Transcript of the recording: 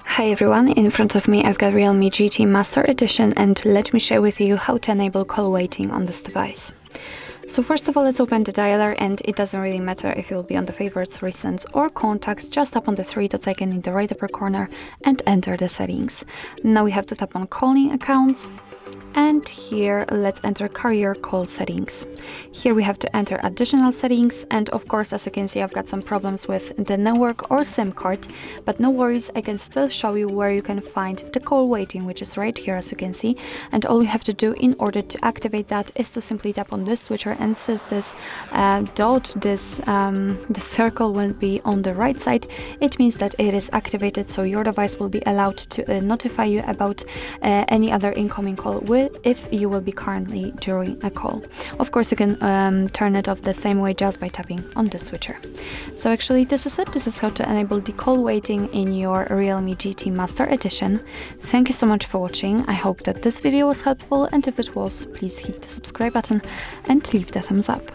Hi everyone, in front of me I've got REALME GT Master Edition, and let me share with you how to enable call waiting on this device. So first of all, let's open the dialer, and it doesn't really matter if you'll be on the favorites, recents or contacts. Just tap on the three dots icon in the right upper corner and enter the settings. Now we have to tap on calling accounts. And here, let's enter carrier call settings. Here we have to enter additional settings, and of course, as you can see, I've got some problems with the network or SIM card, but no worries, I can still show you where you can find the call waiting, which is right here, as you can see. And all you have to do in order to activate that is to simply tap on this switcher, and since this the circle will be on the right side, it means that it is activated, so your device will be allowed to notify you about any other incoming call if you will be currently during a call. Of course, you can turn it off the same way just by tapping on the switcher. So actually, this is it. This is how to enable the call waiting in your REALME GT Master Edition. Thank you so much for watching. I hope that this video was helpful, and if it was, please hit the subscribe button and leave the thumbs up.